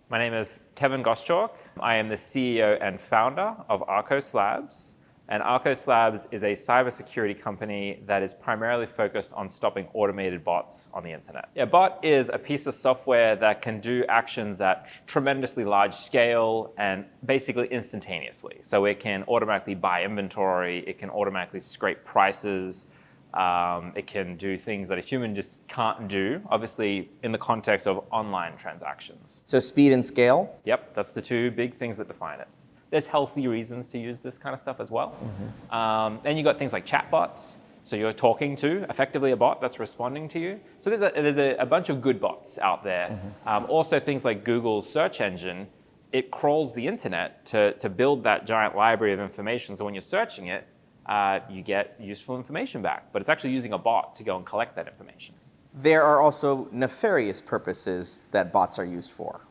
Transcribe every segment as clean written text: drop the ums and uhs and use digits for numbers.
My name is Kevin Gosschalk. I am the CEO and founder of Arkose Labs. And Arkose Labs is a cybersecurity company that is primarily focused on stopping automated bots on the internet. A bot is a piece of software that can do actions at tremendously large scale and basically instantaneously. So it can automatically buy inventory, it can automatically scrape prices, it can do things that a human just can't do, obviously in the context of online transactions. So speed and scale? Yep, that's the two big things that define it. There's healthy reasons to use this kind of stuff as well. Then you've got things like chatbots. So you're talking to effectively a bot that's responding to you. So there's a bunch of good bots out there. Also things like Google's search engine, it crawls the internet to build that giant library of information. So when you're searching it, you get useful information back, but it's actually using a bot to go and collect that information. There are also nefarious purposes that bots are used for.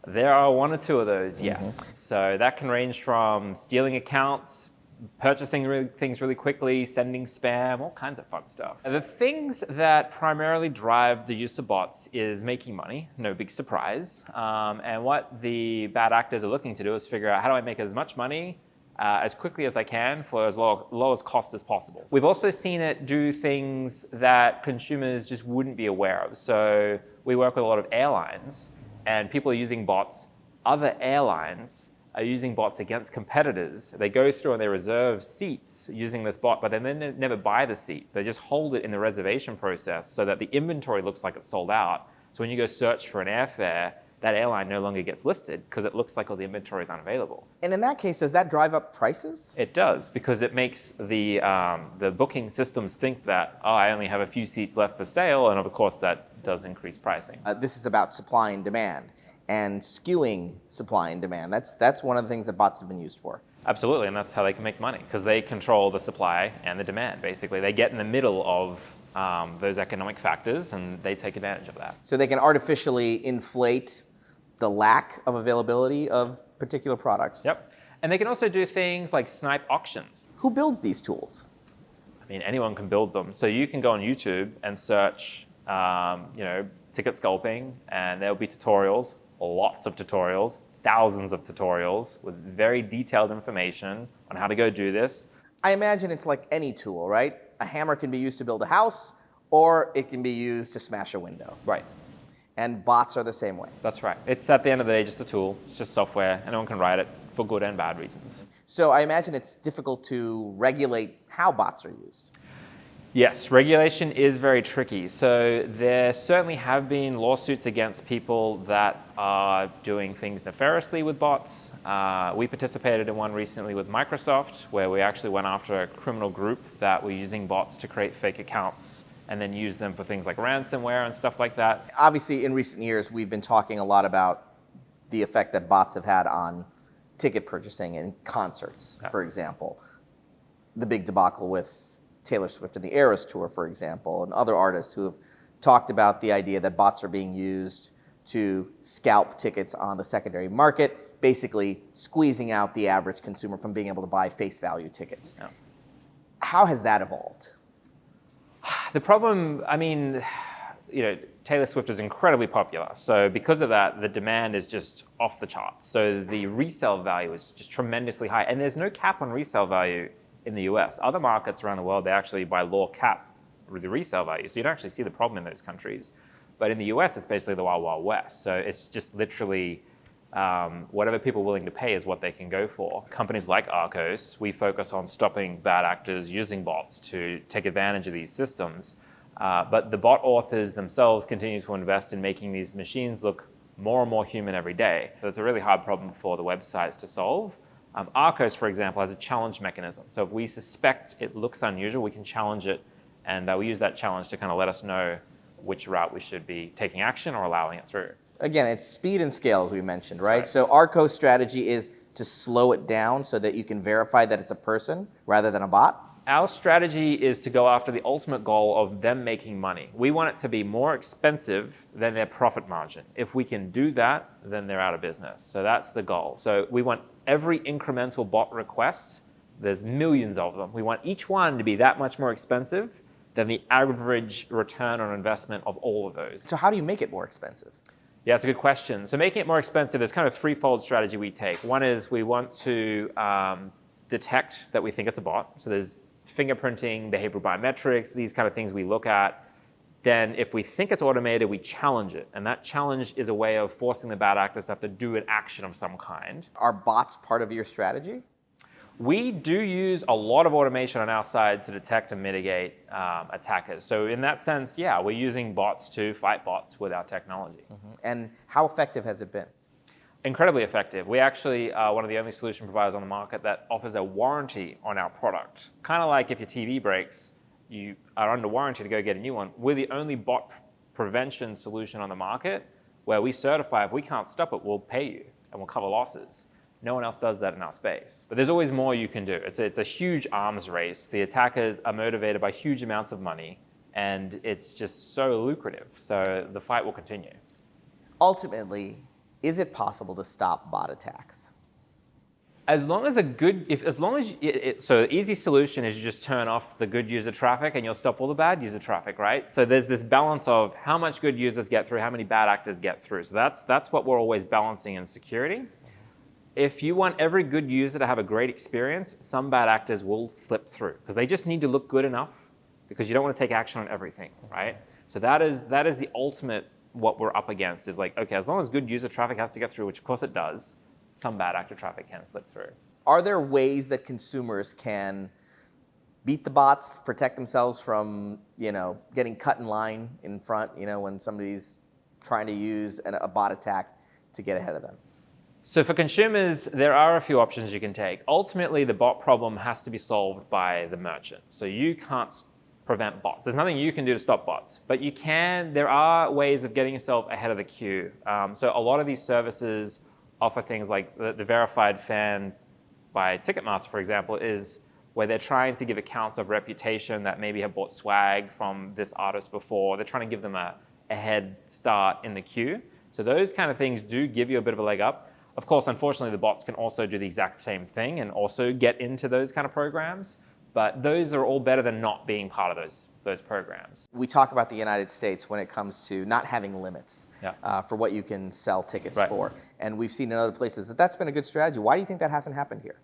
There are one or two of those, yes. So that can range from stealing accounts, purchasing things really quickly, sending spam, all kinds of fun stuff. The things that primarily drive the use of bots is making money, no big surprise. And what the bad actors are looking to do is figure out how do I make as much money as quickly as I can for as low as cost as possible. We've also seen it do things that consumers just wouldn't be aware of. So we work with a lot of airlines, and people are using bots. Other airlines are using bots against competitors. They go through and they reserve seats using this bot, but they then never buy the seat. They just hold it in the reservation process so that the inventory looks like it's sold out. So when you go search for an airfare, that airline no longer gets listed because it looks like all the inventory is unavailable. And in that case, does that drive up prices? It does, because it makes the booking systems think that, oh, I only have a few seats left for sale, and of course that does increase pricing. This is about supply and demand and skewing supply and demand. That's one of the things that bots have been used for. Absolutely, and that's how they can make money, because they control the supply and the demand, basically. They get in the middle of those economic factors, and they take advantage of that. So they can artificially inflate the lack of availability of particular products. Yep. And they can also do things like snipe auctions. Who builds these tools? I mean, anyone can build them. So you can go on YouTube and search, ticket scalping, and there'll be tutorials, lots of tutorials, thousands of tutorials with very detailed information on how to go do this. I imagine it's like any tool, right? A hammer can be used to build a house, or it can be used to smash a window. Right. And bots are the same way. That's right. It's at the end of the day just a tool. It's just software. Anyone can write it for good and bad reasons. So I imagine it's difficult to regulate how bots are used. Yes, regulation is very tricky. So there certainly have been lawsuits against people that are doing things nefariously with bots. We participated in one recently with Microsoft, where we actually went after a criminal group that were using bots to create fake accounts and then use them for things like ransomware and stuff like that. Obviously, in recent years, we've been talking a lot about the effect that bots have had on ticket purchasing in concerts, for example. The big debacle with Taylor Swift and the Eras Tour, for example, and other artists who have talked about the idea that bots are being used to scalp tickets on the secondary market, basically squeezing out the average consumer from being able to buy face value tickets. Yeah. How has that evolved? The problem, Taylor Swift is incredibly popular. So because of that, the demand is just off the charts. So the resale value is just tremendously high. And there's no cap on resale value in the US. Other markets around the world, they actually by law cap the resale value. So you don't actually see the problem in those countries. But in the US, it's basically the Wild Wild West. So it's just literally whatever people are willing to pay is what they can go for. Companies like Arkose, we focus on stopping bad actors using bots to take advantage of these systems. But the bot authors themselves continue to invest in making these machines look more and more human every day. So it's a really hard problem for the websites to solve. Arkose, for example, has a challenge mechanism. So if we suspect it looks unusual, we can challenge it, and we use that challenge to kind of let us know which route we should be taking action or allowing it through. Again, it's speed and scale, as we mentioned, right? Right. So Arco's strategy is to slow it down so that you can verify that it's a person rather than a bot? Our strategy is to go after the ultimate goal of them making money. We want it to be more expensive than their profit margin. If we can do that, then they're out of business. So that's the goal. So we want every incremental bot request, there's millions of them. We want each one to be that much more expensive than the average return on investment of all of those. So how do you make it more expensive? Yeah, it's a good question. So making it more expensive, there's kind of threefold strategy we take. One is we want to detect that we think it's a bot. So there's fingerprinting, behavioral biometrics, these kind of things we look at. Then if we think it's automated, we challenge it. And that challenge is a way of forcing the bad actors to have to do an action of some kind. Are bots part of your strategy? We do use a lot of automation on our side to detect and mitigate attackers. So in that sense, yeah, we're using bots to fight bots with our technology. Mm-hmm. And how effective has it been? Incredibly effective. We actually are one of the only solution providers on the market that offers a warranty on our product. Kind of like if your TV breaks, you are under warranty to go get a new one. We're the only bot prevention solution on the market where we certify if we can't stop it, we'll pay you and we'll cover losses. No one else does that in our space. But there's always more you can do. It's a huge arms race. The attackers are motivated by huge amounts of money, and it's just so lucrative. So the fight will continue. Ultimately, is it possible to stop bot attacks? As long as so the easy solution is you just turn off the good user traffic and you'll stop all the bad user traffic, right? So there's this balance of how much good users get through, how many bad actors get through. So that's what we're always balancing in security. If you want every good user to have a great experience, some bad actors will slip through because they just need to look good enough because you don't want to take action on everything, right? So that is the ultimate what we're up against is like, okay, as long as good user traffic has to get through, which of course it does, some bad actor traffic can slip through. Are there ways that consumers can beat the bots, protect themselves from, getting cut in line in front, when somebody's trying to use a bot attack to get ahead of them? So for consumers, there are a few options you can take. Ultimately, the bot problem has to be solved by the merchant. So you can't prevent bots. There's nothing you can do to stop bots, but there are ways of getting yourself ahead of the queue. So a lot of these services offer things like the verified fan by Ticketmaster, for example, is where they're trying to give accounts of reputation that maybe have bought swag from this artist before. They're trying to give them a head start in the queue. So those kind of things do give you a bit of a leg up. Of course, unfortunately, the bots can also do the exact same thing and also get into those kind of programs. But those are all better than not being part of those programs. We talk about the United States when it comes to not having limits for what you can sell tickets for. And we've seen in other places that that's been a good strategy. Why do you think that hasn't happened here?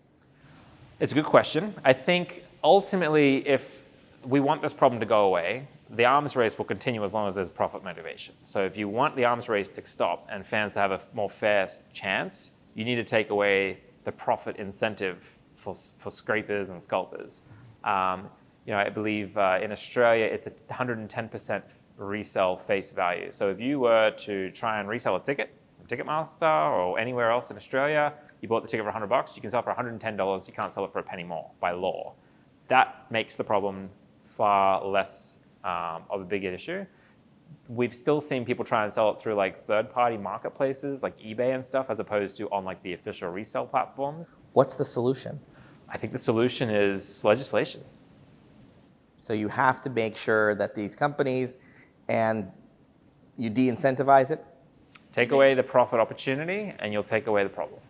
It's a good question. I think ultimately, if we want this problem to go away, the arms race will continue as long as there's profit motivation. So if you want the arms race to stop and fans to have a more fair chance, you need to take away the profit incentive for scrapers and scalpers. I believe in Australia, it's a 110% resell face value. So if you were to try and resell a ticket from Ticketmaster or anywhere else in Australia, you bought the ticket for $100, you can sell it for $110, you can't sell it for a penny more by law. That makes the problem far less of a bigger issue. We've still seen people try and sell it through like third-party marketplaces like eBay and stuff as opposed to on like the official resale platforms. What's the solution? I think the solution is legislation. So you have to make sure that these companies and you de-incentivize it? Take away the profit opportunity and you'll take away the problem.